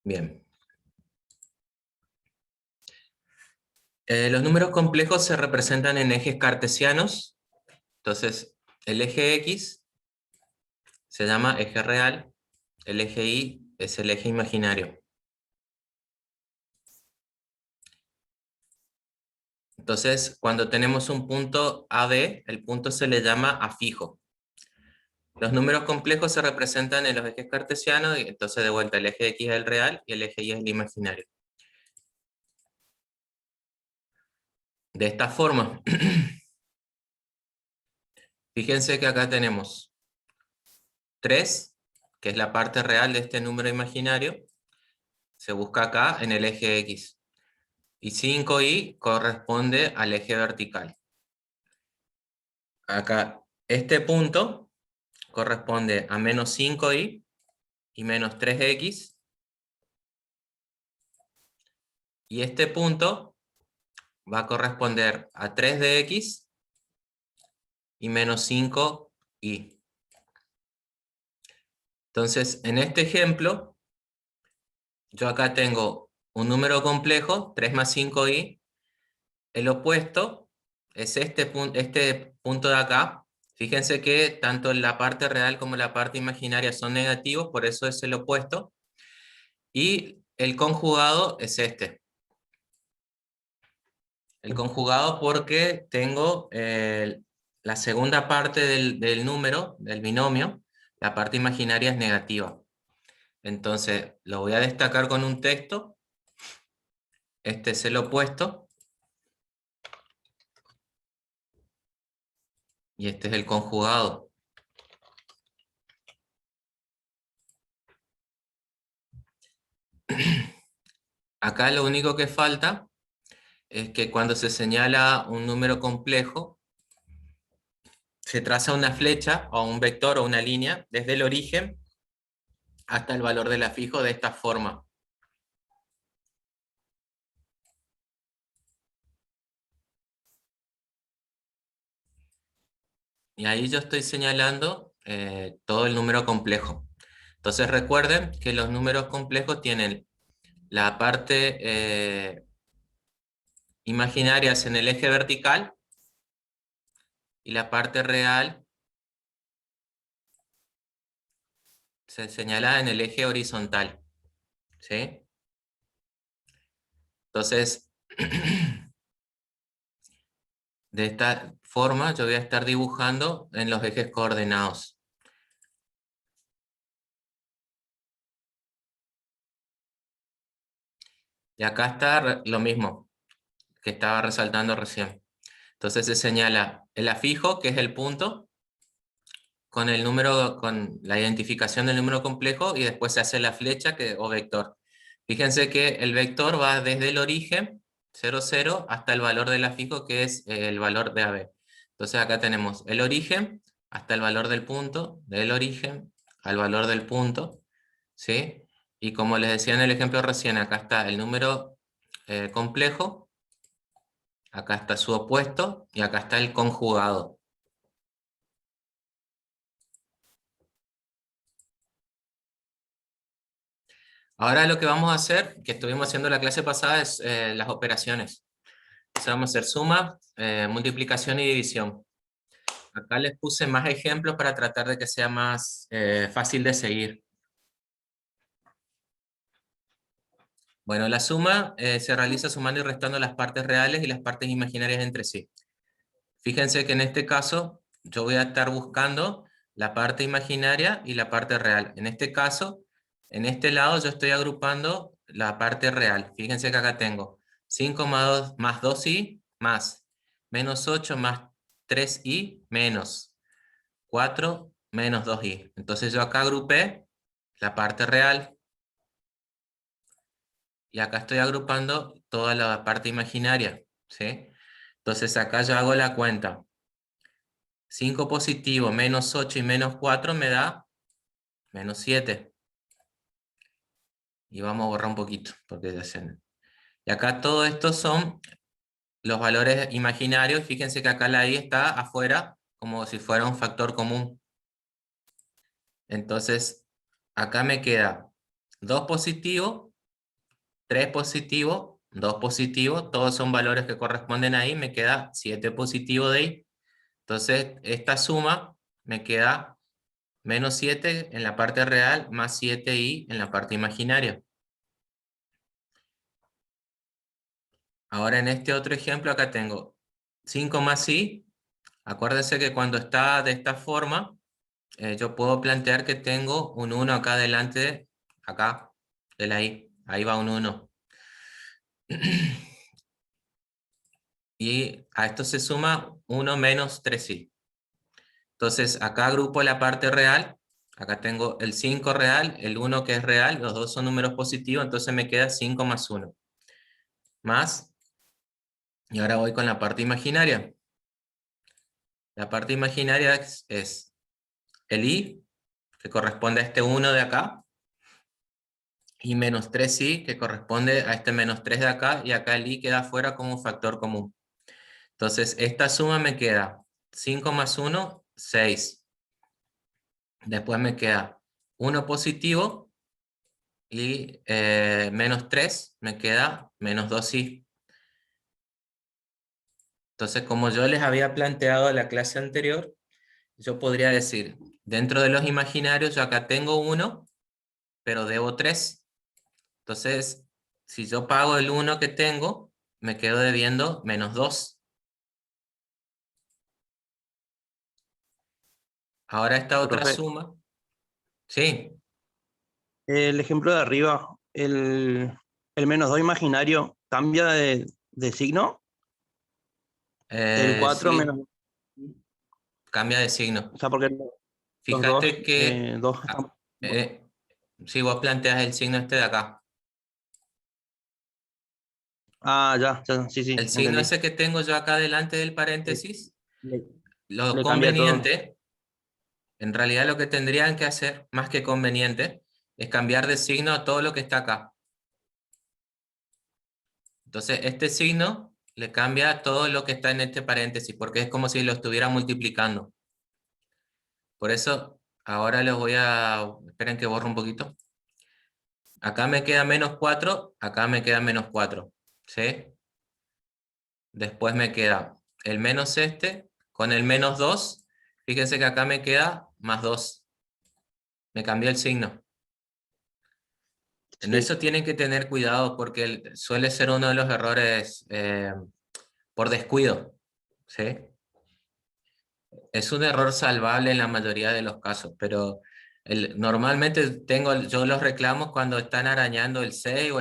Bien. Los números complejos se representan en ejes cartesianos. Entonces, el eje X se llama eje real, el eje Y es el eje imaginario. Entonces, cuando tenemos un punto AB, el punto se le llama afijo. Los números complejos se representan en los ejes cartesianos, y entonces de vuelta el eje X es el real y el eje Y es el imaginario. De esta forma, fíjense que acá tenemos 3, que es la parte real de este número imaginario, se busca acá en el eje X. Y 5y corresponde al eje vertical. Acá, este punto corresponde a menos 5y y menos 3x. Y este punto va a corresponder a 3 de x y menos 5y. Entonces, en este ejemplo, yo acá tengo un número complejo, 3 más 5y. El opuesto es este punto de acá. Fíjense que tanto la parte real como la parte imaginaria son negativos, por eso es el opuesto. Y el conjugado es este. El conjugado porque tengo la segunda parte del número, del binomio, la parte imaginaria es negativa. Entonces, lo voy a destacar con un texto. Este es el opuesto. Y este es el conjugado. Acá lo único que falta es que cuando se señala un número complejo, se traza una flecha o un vector o una línea desde el origen hasta el valor del afijo de esta forma. Y ahí yo estoy señalando todo el número complejo. Entonces recuerden que los números complejos tienen la parte imaginaria en el eje vertical y la parte real se señala en el eje horizontal. ¿Sí? Entonces, de esta forma yo voy a estar dibujando en los ejes coordenados. Y acá está lo mismo que estaba resaltando recién. Entonces se señala el afijo, que es el punto, con el número, con la identificación del número complejo, y después se hace la flecha o vector. Fíjense que el vector va desde el origen, 0, 0, hasta el valor del afijo, que es el valor de AB. Entonces acá tenemos el origen hasta el valor del punto, del origen al valor del punto, ¿sí? Y como les decía en el ejemplo recién, acá está el número complejo, acá está su opuesto, y acá está el conjugado. Ahora lo que vamos a hacer, que estuvimos haciendo la clase pasada, es las operaciones. Entonces vamos a hacer suma, multiplicación y división. Acá les puse más ejemplos para tratar de que sea más fácil de seguir. Bueno, la suma se realiza sumando y restando las partes reales y las partes imaginarias entre sí. Fíjense que en este caso yo voy a estar buscando la parte imaginaria y la parte real. En este caso, en este lado yo estoy agrupando la parte real. Fíjense que acá tengo 5 más 2i más menos 8 más 3i menos 4 menos 2i. Entonces yo acá agrupé la parte real y acá estoy agrupando toda la parte imaginaria, ¿sí? Entonces acá yo hago la cuenta. 5 positivo menos 8 y menos 4 me da menos 7. Y vamos a borrar un poquito, porque ya se... Y acá todo esto son los valores imaginarios. Fíjense que acá la i está afuera, como si fuera un factor común. Entonces, acá me queda 2 positivo, 3 positivo, 2 positivo, todos son valores que corresponden ahí, me queda 7 positivo de ahí. Entonces, esta suma me queda menos 7 en la parte real, más 7i en la parte imaginaria. Ahora en este otro ejemplo acá tengo 5 más i. Acuérdense que cuando está de esta forma, yo puedo plantear que tengo un 1 acá delante, acá, de la i. Ahí va un 1. Y a esto se suma 1 menos 3i. Entonces acá agrupo la parte real. Acá tengo el 5 real, el 1 que es real, los dos son números positivos, entonces me queda 5 más 1. Más, y ahora voy con la parte imaginaria. La parte imaginaria es el i, que corresponde a este 1 de acá, y menos 3i, que corresponde a este menos 3 de acá, y acá el i queda fuera como un factor común. Entonces, esta suma me queda 5 más 1, 6. Después me queda 1 positivo, y menos 3 me queda menos 2i. Entonces, como yo les había planteado en la clase anterior, yo podría decir, dentro de los imaginarios yo acá tengo 1, pero debo 3. Entonces, si yo pago el 1 que tengo, me quedo debiendo menos 2. Ahora esta otra Profe, suma. Sí, el ejemplo de arriba, el menos 2 imaginario, ¿cambia de signo? El 4 menos... sí, cambia de signo. O sea, porque los dos, Fíjate que dos están... ah, si vos planteas el signo este de acá, Ah, ya, ya, sí, sí, el signo entendí. ese que tengo yo acá delante del Le, paréntesis, le- lo le cambia todo. conveniente, en realidad lo que tendrían que hacer, más que conveniente, es cambiar de signo a todo lo que está acá. Entonces, este signo le cambia todo lo que está en este paréntesis, porque es como si lo estuviera multiplicando. Por eso, ahora les voy a... Esperen que borro un poquito. Acá me queda menos 4, acá me queda menos 4. ¿Sí? Después me queda el menos este con el menos 2. Fíjense que acá me queda más 2. Me cambió el signo. En Sí, eso tienen que tener cuidado porque suele ser uno de los errores por descuido. ¿Sí? Es un error salvable en la mayoría de los casos, pero normalmente tengo yo los reclamos cuando están arañando el 6 o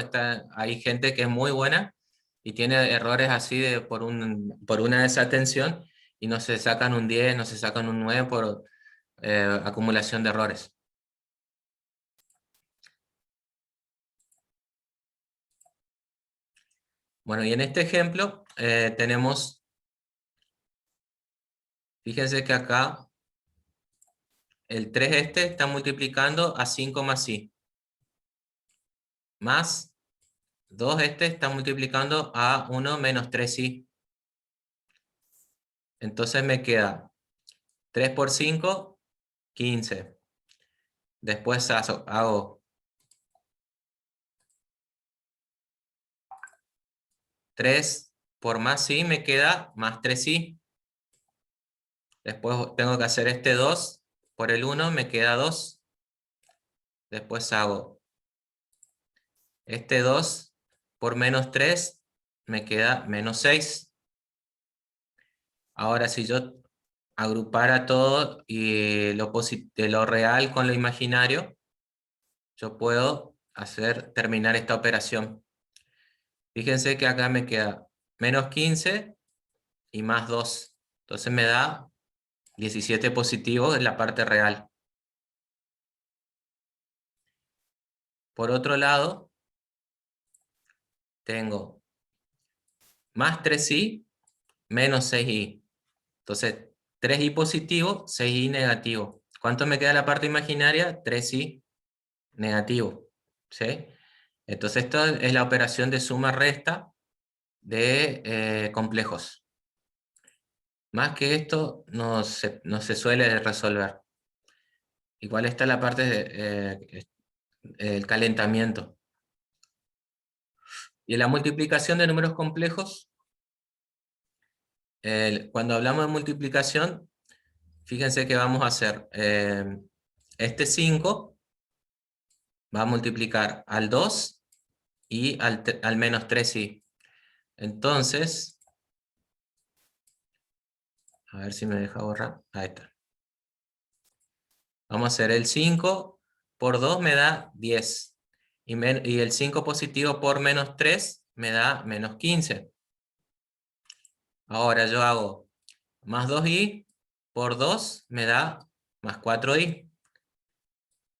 hay gente que es muy buena y tiene errores así por una desatención y no se sacan un 10, no se sacan un 9 por acumulación de errores. Bueno, y en este ejemplo tenemos, fíjense que acá el 3 este está multiplicando a 5 más i, más 2 este está multiplicando a 1 menos 3i. Entonces me queda 3 por 5, 15. Después hago 3 por más i, me queda más 3i. Después tengo que hacer este 2 por el 1, me queda 2. Después hago este 2 por menos 3, me queda menos 6. Ahora si yo agrupara todo y lo real con lo imaginario, yo puedo terminar esta operación. Fíjense que acá me queda menos 15 y más 2. Entonces me da 17 positivo en la parte real. Por otro lado, tengo más 3i menos 6i. Entonces, 3i positivo, 6i negativo. ¿Cuánto me queda la parte imaginaria? 3i negativo. ¿Sí? Entonces, esto es la operación de suma-resta de complejos. Más que esto no se suele resolver. igual está la parte de el calentamiento. Y en la multiplicación de números complejos, cuando hablamos de multiplicación, fíjense que vamos a hacer este 5 va a multiplicar al 2 y al menos 3i. Entonces, a ver si me deja borrar. Ahí está. Vamos a hacer el 5 por 2 me da 10. Y el 5 positivo por menos 3 me da menos 15. Ahora yo hago más 2i por 2 me da más 4i.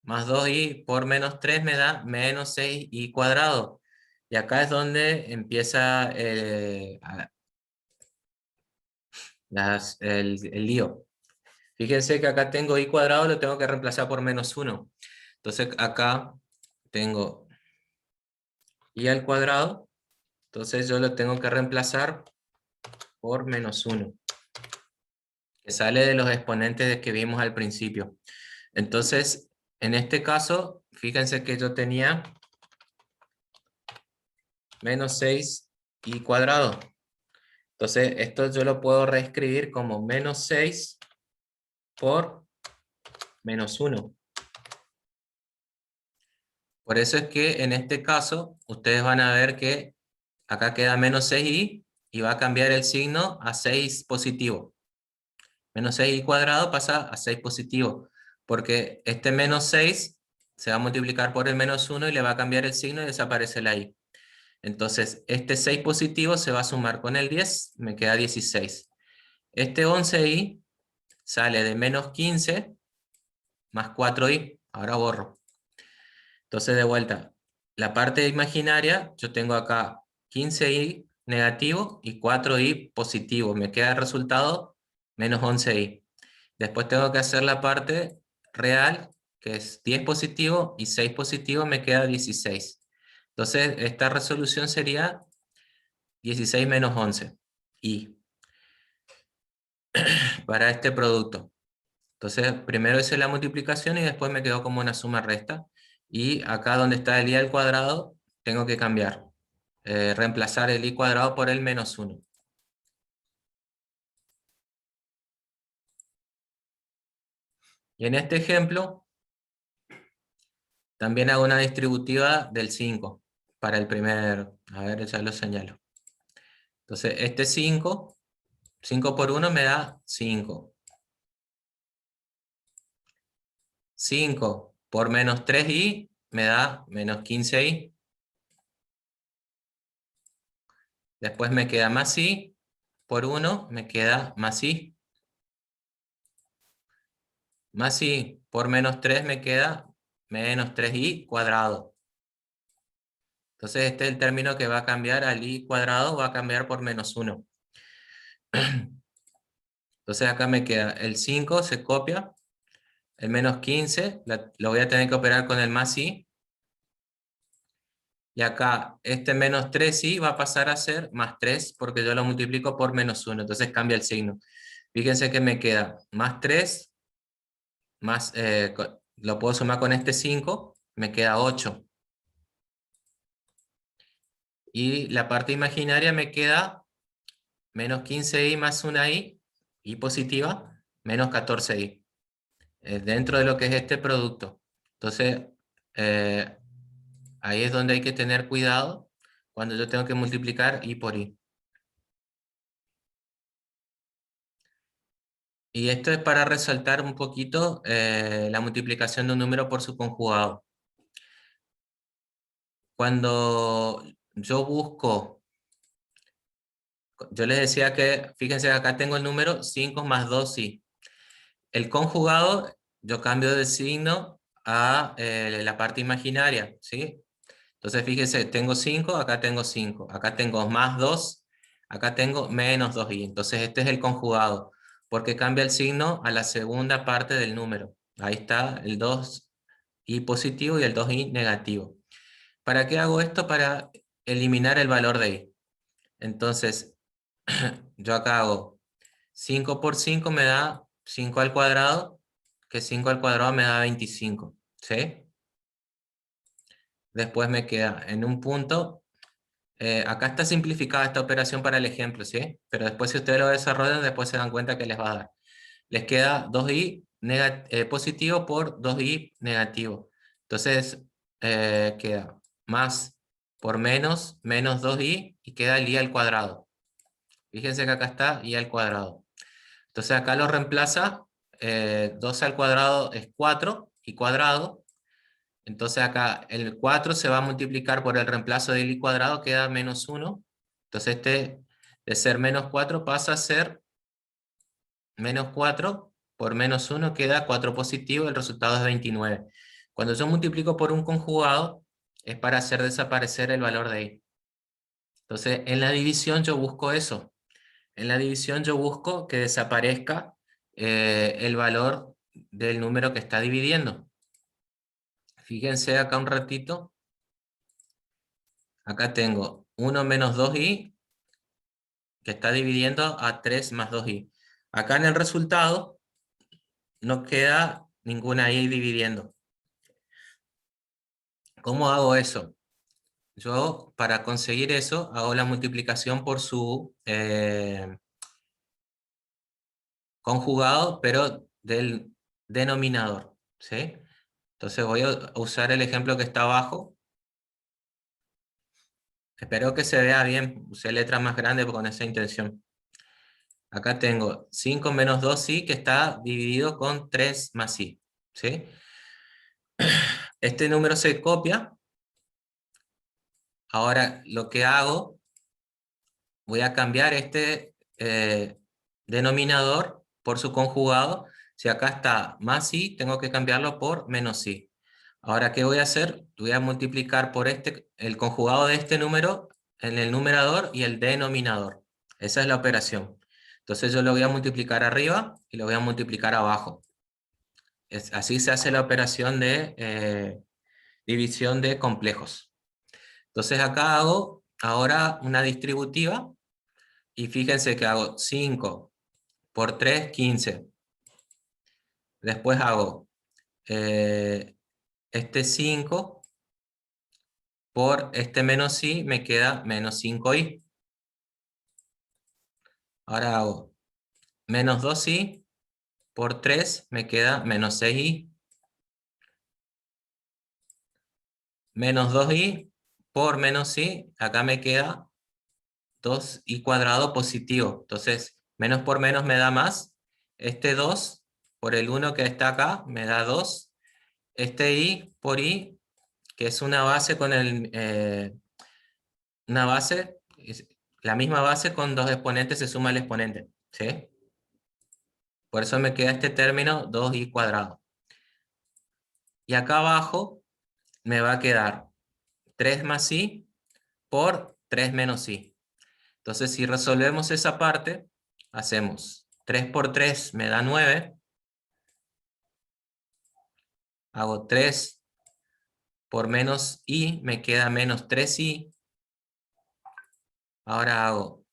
Más 2i por menos 3 me da menos 6i cuadrado. Y acá es donde empieza el lío. Fíjense que acá tengo i cuadrado, lo tengo que reemplazar por menos 1. Entonces acá tengo i al cuadrado, entonces yo lo tengo que reemplazar por menos 1, que sale de los exponentes que vimos al principio. Entonces, en este caso, fíjense que yo tenía menos 6i cuadrado. Entonces, esto yo lo puedo reescribir como menos 6 por menos 1. Por eso es que en este caso, ustedes van a ver que acá queda menos 6i y va a cambiar el signo a 6 positivo. Menos 6i cuadrado pasa a 6 positivo, porque este menos 6 se va a multiplicar por el menos 1 y le va a cambiar el signo y desaparece la i. Entonces, este 6 positivo se va a sumar con el 10, me queda 16. Este 11i sale de menos 15 más 4i, ahora borro. Entonces, de vuelta, la parte imaginaria, yo tengo acá 15i negativo y 4i positivo. Me queda el resultado menos 11i. Después tengo que hacer la parte real, que es 10 positivo y 6 positivo, me queda 16. Entonces, esta resolución sería 16 menos 11 i para este producto. Entonces, primero hice la multiplicación y después me quedó como una suma resta. Y acá donde está el i al cuadrado, tengo que cambiar. Reemplazar el i cuadrado por el menos 1. Y en este ejemplo, también hago una distributiva del 5 para el primer, a ver, ya lo señalo. Entonces, este 5 por 1 me da 5. 5 por menos 3i me da menos 15i. Después me queda más i, por 1 me queda más i. Más i por menos 3 me queda menos 3i cuadrado. Entonces este es el término que va a cambiar al i cuadrado, va a cambiar por menos 1. Entonces acá me queda el 5, se copia. El menos 15 lo voy a tener que operar con el más i. Y acá este menos 3i va a pasar a ser más 3 porque yo lo multiplico por menos 1. Entonces cambia el signo. Fíjense que me queda más 3, más, lo puedo sumar con este 5, me queda 8. Y la parte imaginaria me queda menos 15i más 1i, y positiva, menos 14i. Dentro de lo que es este producto. Entonces, ahí es donde hay que tener cuidado cuando yo tengo que multiplicar i por i. Y esto es para resaltar un poquito la multiplicación de un número por su conjugado. Cuando yo busco, yo les decía que, fíjense que acá tengo el número 5 más 2i. El conjugado, yo cambio de signo a la parte imaginaria, ¿sí? Entonces fíjense, tengo 5, acá tengo 5, acá tengo más 2, acá tengo menos 2i. Entonces este es el conjugado, porque cambia el signo a la segunda parte del número. Ahí está el 2i positivo y el 2i negativo. ¿Para qué hago esto? Para eliminar el valor de i. Entonces, yo acá hago 5 por 5 me da 5 al cuadrado, que 5 al cuadrado me da 25, ¿sí? Después me queda en un punto, acá está simplificada esta operación para el ejemplo, ¿sí? Pero después si ustedes lo desarrollan, después se dan cuenta que les va a dar. Les queda 2i positivo por 2i negativo. Entonces, queda más por menos, menos 2i, y queda el i al cuadrado. Fíjense que acá está i al cuadrado. Entonces acá lo reemplaza, 2 al cuadrado es 4, y cuadrado. Entonces acá el 4 se va a multiplicar por el reemplazo del i cuadrado, queda menos 1. Entonces este, de ser menos 4, pasa a ser menos 4 por menos 1, queda 4 positivo, el resultado es 29. Cuando yo multiplico por un conjugado, es para hacer desaparecer el valor de i. Entonces en la división yo busco eso. En la división yo busco que desaparezca el valor del número que está dividiendo. Fíjense acá un ratito. Acá tengo 1 menos 2i, que está dividiendo a 3 más 2i. Acá en el resultado no queda ninguna i dividiendo. ¿Cómo hago eso? Yo, para conseguir eso, hago la multiplicación por su conjugado, pero del denominador, ¿sí? Entonces voy a usar el ejemplo que está abajo. Espero que se vea bien, usé letra más grande con esa intención. Acá tengo 5 menos 2i, que está dividido con 3 más i, ¿sí? Este número se copia. Ahora lo que hago, voy a cambiar este denominador por su conjugado. Si acá está más i, tengo que cambiarlo por menos i. Ahora, ¿qué voy a hacer? Voy a multiplicar por el conjugado de este número en el numerador y el denominador. Esa es la operación. Entonces yo lo voy a multiplicar arriba y lo voy a multiplicar abajo. Así se hace la operación de división de complejos. Entonces acá hago ahora una distributiva, y fíjense que hago 5 por 3, 15. Después hago este 5 por este menos i, me queda menos 5i. Ahora hago menos 2i por 3, me queda menos 6i. Menos 2i por menos i, acá me queda 2i cuadrado positivo. Entonces, menos por menos me da más. Este 2 por el 1 que está acá me da 2. Este i por i, que es una base con una base, la misma base con dos exponentes se suma el exponente, ¿sí? Por eso me queda este término 2i cuadrado. Y acá abajo me va a quedar 3 más i por 3 menos i. Entonces, si resolvemos esa parte, hacemos 3 por 3 me da 9. Hago 3 por menos i, me queda menos 3i. Ahora hago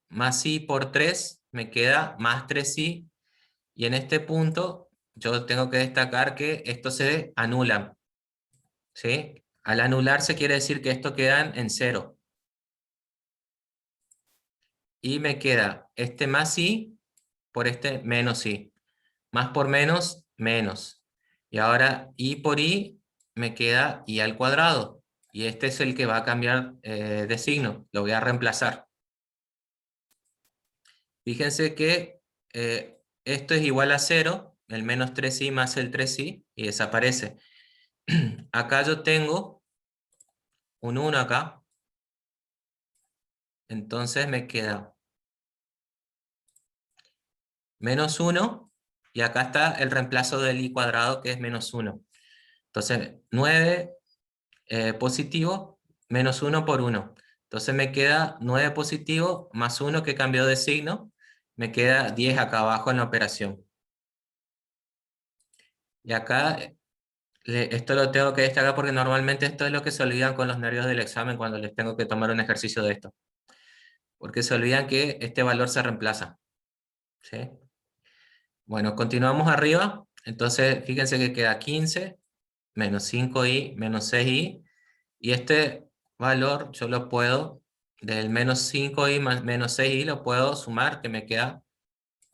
más i por 3, me queda más 3i. Y en este punto, yo tengo que destacar que esto se anula, ¿sí? Al anularse quiere decir que esto queda en 0. Y me queda este más i por este menos i. Más por menos, menos. Y ahora i por i me queda i al cuadrado. Y este es el que va a cambiar de signo. Lo voy a reemplazar. Fíjense que esto es igual a 0, el menos 3i más el 3i, y desaparece. Acá yo tengo un 1 acá. Entonces me queda menos 1, y acá está el reemplazo del i cuadrado, que es menos 1. Entonces 9 positivo, menos 1 por 1. Entonces me queda 9 positivo más 1 que cambió de signo. Me queda 10 acá abajo en la operación. Y acá, esto lo tengo que destacar porque normalmente esto es lo que se olvidan con los nervios del examen cuando les tengo que tomar un ejercicio de esto. Porque se olvidan que este valor se reemplaza, ¿sí? Bueno, continuamos arriba. Entonces, fíjense que queda 15 menos 5i menos 6i, y este valor yo lo puedo, del menos 5i más menos 6i, lo puedo sumar, que me queda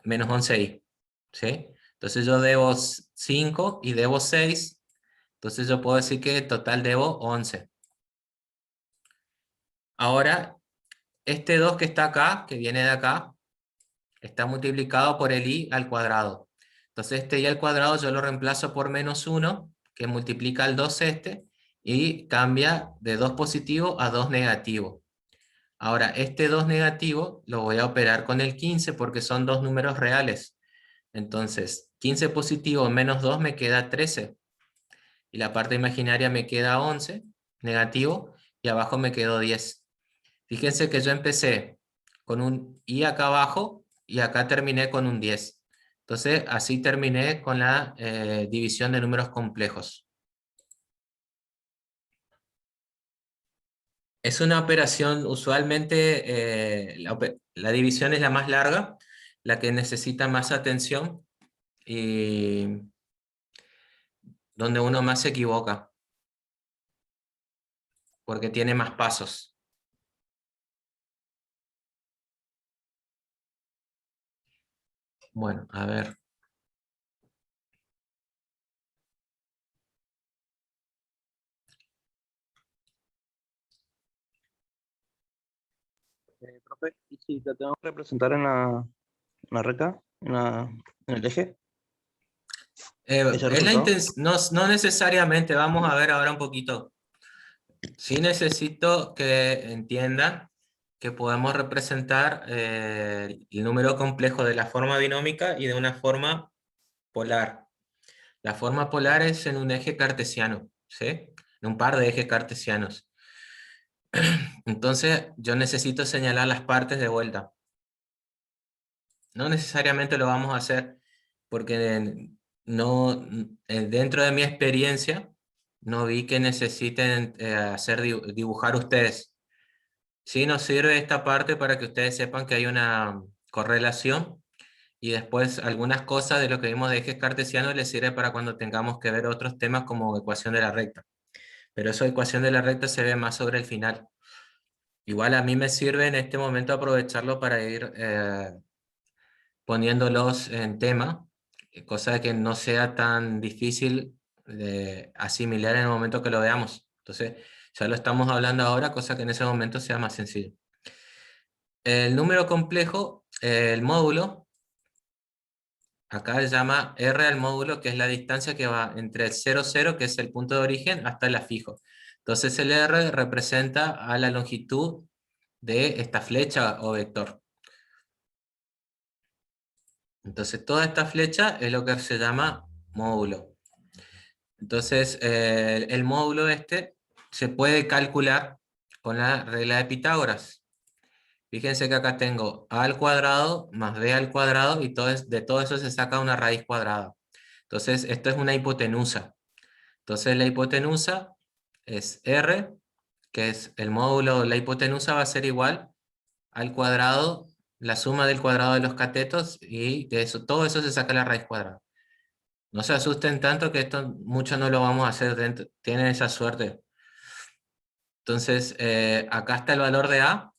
menos 11i. ¿Sí? Entonces yo debo 5 y debo 6, entonces yo puedo decir que en total debo 11. Ahora, este 2 que está acá, que viene de acá, está multiplicado por el i al cuadrado. Entonces este i al cuadrado yo lo reemplazo por menos 1, que multiplica el 2 este, y cambia de 2 positivo a 2 negativo. Ahora, este 2 negativo lo voy a operar con el 15 porque son dos números reales. Entonces, 15 positivo menos 2 me queda 13. Y la parte imaginaria me queda 11, negativo, y abajo me quedó 10. Fíjense que yo empecé con un i acá abajo y acá terminé con un 10. Entonces, así terminé con la división de números complejos. Es una operación, usualmente la división es la más larga, la que necesita más atención y donde uno más se equivoca, porque tiene más pasos. Bueno, a ver. Profe, ¿y si la tengo que representar en la recta, en el eje, ese Es resultado? no, no necesariamente, vamos a ver ahora un poquito. Sí necesito que entiendan que podemos representar el número complejo de la forma binómica y de una forma polar. La forma polar es en un eje cartesiano, ¿sí? En un par de ejes cartesianos. Entonces yo necesito señalar las partes de vuelta. No necesariamente lo vamos a hacer porque no, dentro de mi experiencia no vi que necesiten dibujar ustedes. Sí nos sirve esta parte para que ustedes sepan que hay una correlación, y después algunas cosas de lo que vimos de ejes cartesianos les sirve para cuando tengamos que ver otros temas como ecuación de la recta. Pero eso, ecuación de la recta, se ve más sobre el final. Igual a mí me sirve en este momento aprovecharlo para ir poniéndolos en tema, cosa de que no sea tan difícil de asimilar en el momento que lo veamos. Entonces, ya lo estamos hablando ahora, cosa que en ese momento sea más sencillo. El número complejo, el módulo, acá se llama R al módulo, que es la distancia que va entre el 0, 0, que es el punto de origen, hasta el afijo. Entonces el R representa a la longitud de esta flecha o vector. Entonces toda esta flecha es lo que se llama módulo. Entonces el módulo este se puede calcular con la regla de Pitágoras. Fíjense que acá tengo a al cuadrado más b al cuadrado, y de todo eso se saca una raíz cuadrada. Entonces esto es una hipotenusa. Entonces la hipotenusa es r, que es el módulo, la hipotenusa va a ser igual al cuadrado, la suma del cuadrado de los catetos, y de eso, todo eso se saca la raíz cuadrada. No se asusten tanto, que esto mucho no lo vamos a hacer dentro, tienen esa suerte. Entonces, acá está el valor de A,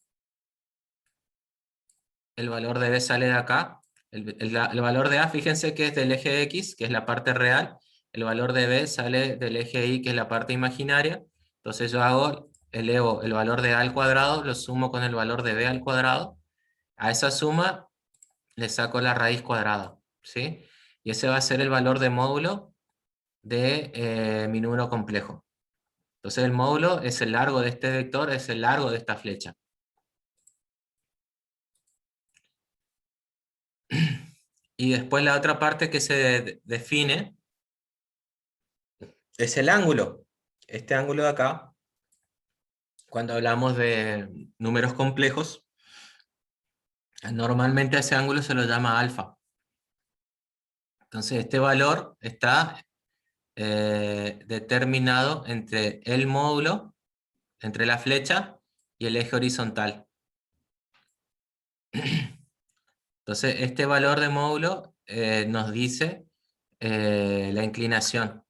el valor de B sale de acá, el valor de A, fíjense que es del eje X, que es la parte real, el valor de B sale del eje Y, que es la parte imaginaria. Entonces yo elevo el valor de A al cuadrado, lo sumo con el valor de B al cuadrado, a esa suma le saco la raíz cuadrada, ¿sí? Y ese va a ser el valor de módulo de mi número complejo. Entonces el módulo es el largo de este vector, es el largo de esta flecha. Y después la otra parte que se define es el ángulo. Este ángulo de acá, cuando hablamos de números complejos, normalmente a ese ángulo se lo llama alfa. Entonces este valor está determinado entre el módulo, entre la flecha y el eje horizontal. Entonces este valor de módulo nos dice la inclinación.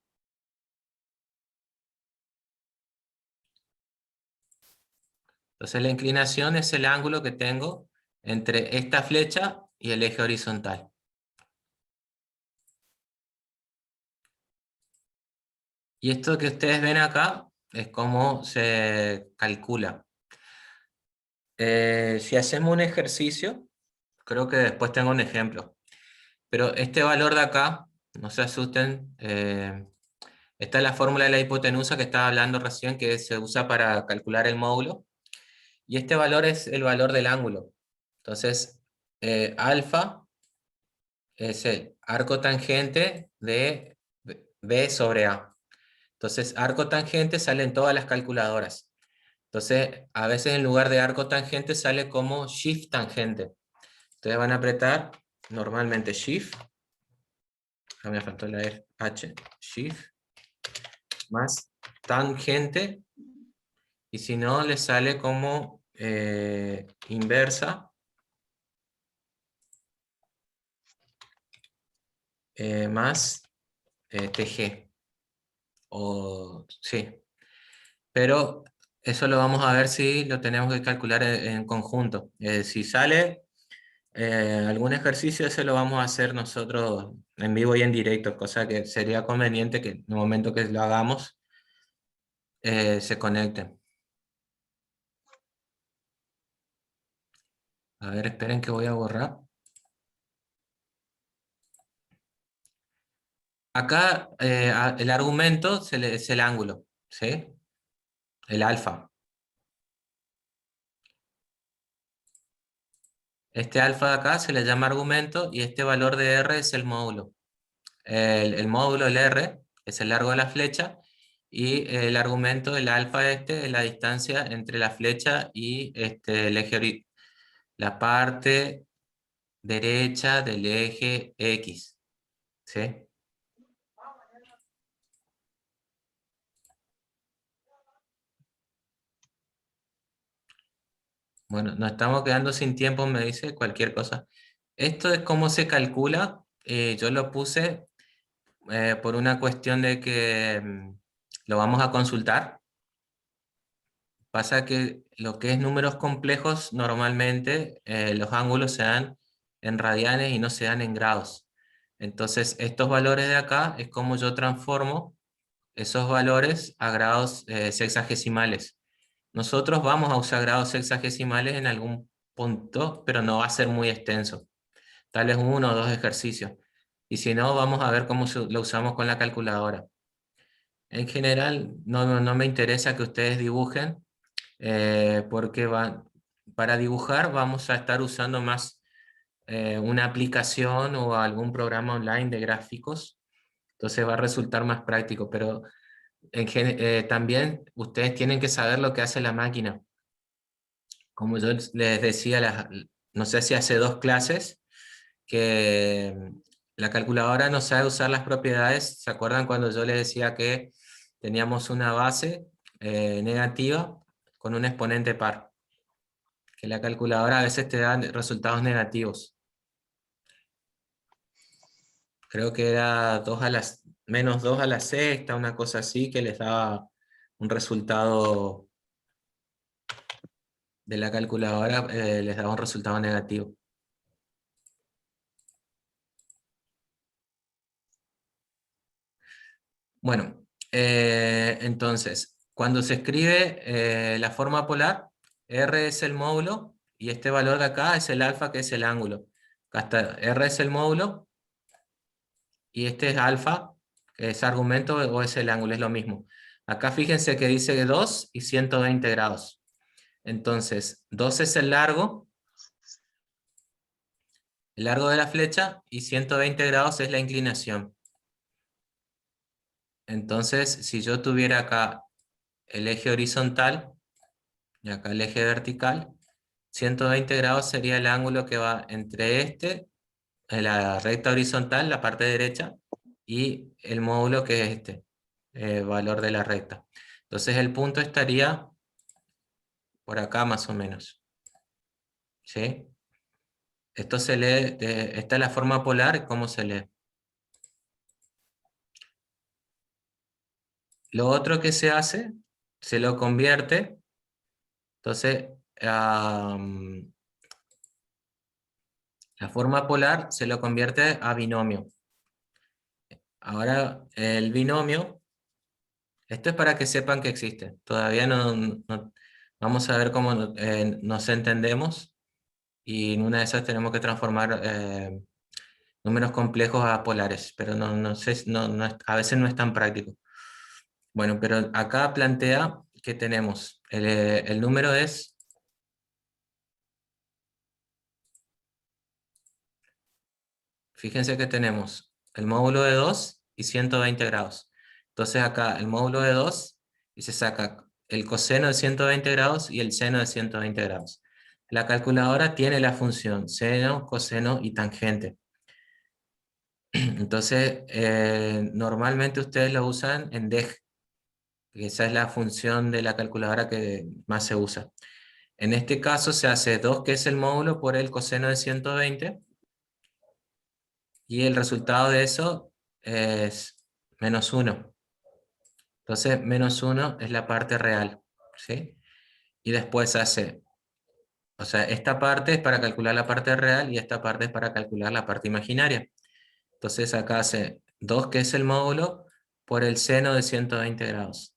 Entonces la inclinación es el ángulo que tengo entre esta flecha y el eje horizontal. Y esto que ustedes ven acá es cómo se calcula. Si hacemos un ejercicio, creo que después tengo un ejemplo. Pero este valor de acá, no se asusten, esta es la fórmula de la hipotenusa que estaba hablando recién, que se usa para calcular el módulo. Y este valor es el valor del ángulo. Entonces, alfa es el arco tangente de B sobre A. Entonces, arco tangente sale en todas las calculadoras. Entonces, a veces en lugar de arco tangente sale como shift tangente. Ustedes van a apretar normalmente shift, me faltó la H, shift, más tangente, y si no, les sale como inversa, más TG. Sí. Pero eso lo vamos a ver si lo tenemos que calcular en conjunto. Si sale algún ejercicio, ese lo vamos a hacer nosotros en vivo y en directo, cosa que sería conveniente que en el momento que lo hagamos se conecten. A ver, esperen que voy a borrar. Acá el argumento es el ángulo, ¿sí? El alfa. Este alfa de acá se le llama argumento y este valor de R es el módulo. El módulo, el R, es el largo de la flecha y el argumento, el alfa este, es la distancia entre la flecha y el eje, la parte derecha del eje X, ¿sí? Bueno, nos estamos quedando sin tiempo, me dice cualquier cosa. Esto es cómo se calcula. Yo lo puse por una cuestión de que lo vamos a consultar. Pasa que lo que es números complejos, normalmente los ángulos se dan en radianes y no se dan en grados. Entonces, estos valores de acá es como yo transformo esos valores a grados sexagesimales. Nosotros vamos a usar grados sexagesimales en algún punto, pero no va a ser muy extenso. Tal vez 1 o 2 ejercicios. Y si no, vamos a ver cómo lo usamos con la calculadora. En general, no me interesa que ustedes dibujen, porque para dibujar vamos a estar usando más una aplicación o algún programa online de gráficos. Entonces va a resultar más práctico, pero también ustedes tienen que saber lo que hace la máquina. Como yo les decía, no sé si hace 2 clases, que la calculadora no sabe usar las propiedades. ¿Se acuerdan cuando yo les decía que teníamos una base negativa con un exponente par? Que la calculadora a veces te da resultados negativos. Creo que era menos 2 a la sexta, una cosa así, que les daba un resultado de la calculadora, les daba un resultado negativo. Bueno, entonces, cuando se escribe la forma polar, R es el módulo y este valor de acá es el alfa, que es el ángulo. Acá está, R es el módulo y este es alfa, que es argumento, o es el ángulo, es lo mismo. Acá fíjense que dice 2 y 120 grados. Entonces, 2 es el largo de la flecha, y 120 grados es la inclinación. Entonces, si yo tuviera acá el eje horizontal y acá el eje vertical, 120 grados sería el ángulo que va entre la recta horizontal, la parte derecha, y el módulo, que es valor de la recta. Entonces el punto estaría por acá más o menos. ¿Sí? Esto se lee, esta es la forma polar, ¿cómo se lee? lo otro que se hace, se lo convierte, entonces, la forma polar se lo convierte a binomio. Ahora, el binomio, esto es para que sepan que existe. Todavía vamos a ver cómo nos entendemos, y en una de esas tenemos que transformar números complejos a polares, pero no sé, a veces no es tan práctico. Bueno, pero acá plantea que tenemos, el número es, fíjense que tenemos el módulo de 2 y 120 grados. Entonces acá el módulo de 2 y se saca el coseno de 120 grados y el seno de 120 grados. La calculadora tiene la función seno, coseno y tangente. Entonces, normalmente ustedes lo usan en deg, que esa es la función de la calculadora que más se usa. En este caso se hace 2, que es el módulo, por el coseno de 120, y el resultado de eso es menos 1. Entonces, menos 1 es la parte real, ¿sí? Y después hace, o sea, esta parte es para calcular la parte real y esta parte es para calcular la parte imaginaria. Entonces acá hace 2, que es el módulo, por el seno de 120 grados.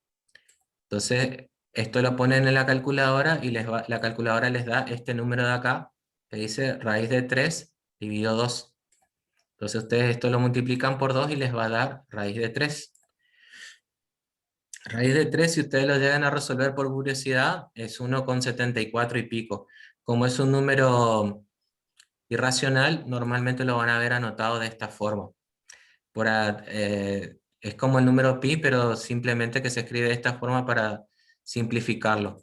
Entonces, esto lo ponen en la calculadora y la calculadora les da este número de acá, que dice raíz de 3 dividido 2. Entonces ustedes esto lo multiplican por 2 y les va a dar raíz de 3. Raíz de 3, si ustedes lo llegan a resolver por curiosidad, es 1,74 y pico. Como es un número irracional, normalmente lo van a ver anotado de esta forma. Es como el número pi, pero simplemente que se escribe de esta forma para simplificarlo,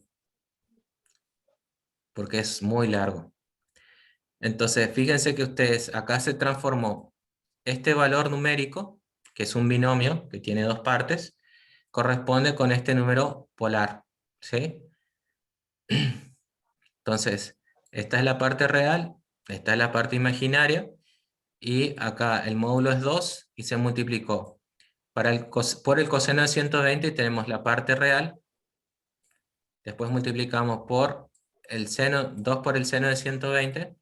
porque es muy largo. Entonces, fíjense que ustedes, acá se transformó este valor numérico, que es un binomio, que tiene dos partes, corresponde con este número polar, ¿sí? Entonces, esta es la parte real, esta es la parte imaginaria, y acá el módulo es 2 y se multiplicó. Por el coseno de 120 tenemos la parte real, después multiplicamos por el seno, 2 por el seno de 120,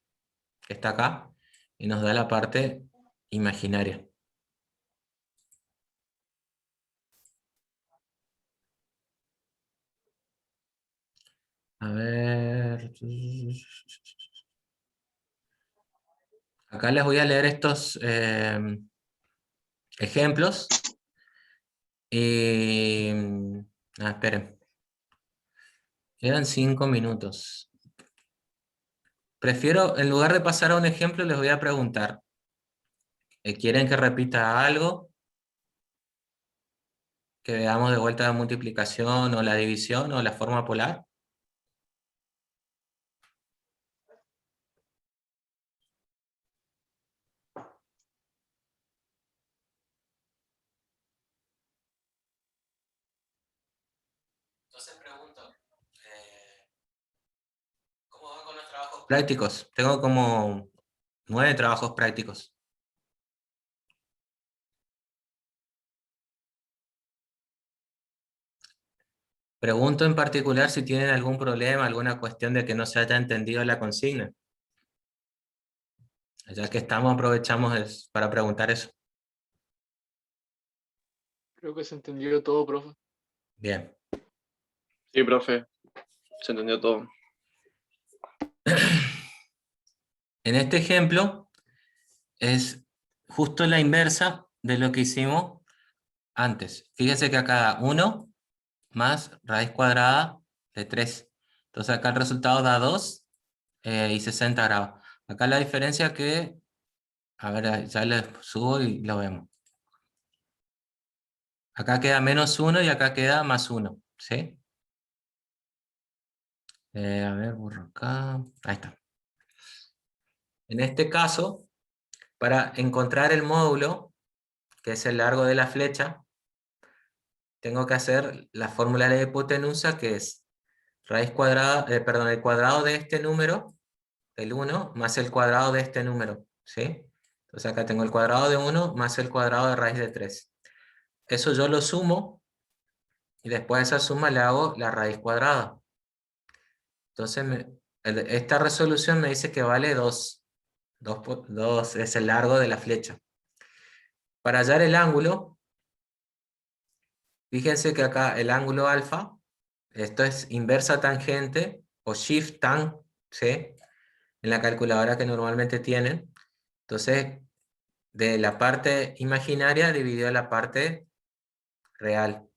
que está acá, y nos da la parte imaginaria. A ver. Acá les voy a leer estos ejemplos. Y... esperen. Quedan 5 minutos. Prefiero, en lugar de pasar a un ejemplo, les voy a preguntar. ¿Quieren que repita algo? Que veamos de vuelta la multiplicación o la división o la forma polar. Entonces pregunto, ¿cómo van con los trabajos prácticos? Tengo como 9 trabajos prácticos. Pregunto en particular si tienen algún problema, alguna cuestión de que no se haya entendido la consigna. Ya que estamos, aprovechamos para preguntar eso. Creo que se entendió todo, profe. Bien. Sí, profe, se entendió todo. En este ejemplo es justo la inversa de lo que hicimos antes. Fíjense que acá 1 más raíz cuadrada de 3. Entonces acá el resultado da 2 y 60 grados. Acá la diferencia que, a ver, ya le subo y lo vemos. Acá queda menos 1 y acá queda más 1, ¿sí? A ver, borro acá. Ahí está. En este caso, para encontrar el módulo, que es el largo de la flecha, tengo que hacer la fórmula de la hipotenusa, que es raíz cuadrada, perdón, el cuadrado de este número, el 1, más el cuadrado de este número, ¿sí? Entonces acá tengo el cuadrado de 1 más el cuadrado de raíz de 3. Eso yo lo sumo, y después a esa suma le hago la raíz cuadrada. Entonces esta resolución me dice que vale 2. 2 es el largo de la flecha. Para hallar el ángulo, fíjense que acá el ángulo alfa, esto es inversa tangente o shift tan, ¿sí? En la calculadora que normalmente tienen. Entonces, de la parte imaginaria dividió la parte real.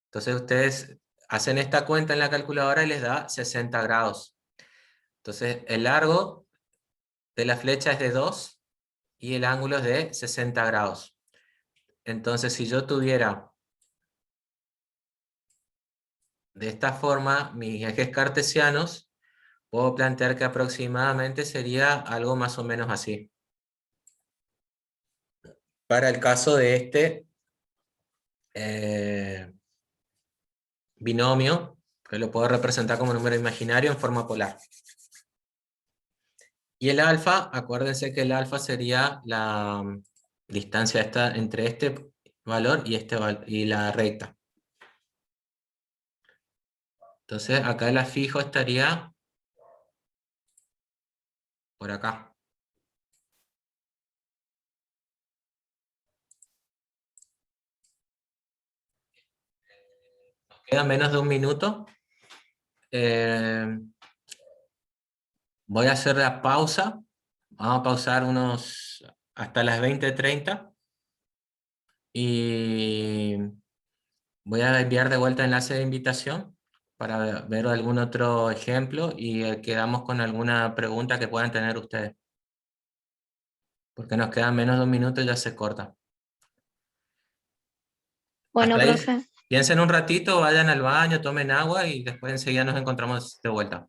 Entonces ustedes hacen esta cuenta en la calculadora y les da 60 grados. Entonces el largo de la flecha es de 2 y el ángulo es de 60 grados. Entonces si yo tuviera de esta forma mis ejes cartesianos, puedo plantear que aproximadamente sería algo más o menos así. Para el caso de este binomio, que lo puedo representar como número imaginario en forma polar. Y el alfa, acuérdense que el alfa sería la distancia esta entre este valor y, y la recta. Entonces acá el fijo estaría por acá. Nos queda menos de un minuto. Voy a hacer la pausa. Vamos a pausar hasta las 20:30. Y voy a enviar de vuelta enlace de invitación para ver algún otro ejemplo y quedamos con alguna pregunta que puedan tener ustedes. Porque nos quedan menos de un minuto y ya se corta. Bueno, Hasta ahí. profe. Piensen un ratito, vayan al baño, tomen agua y después enseguida nos encontramos de vuelta.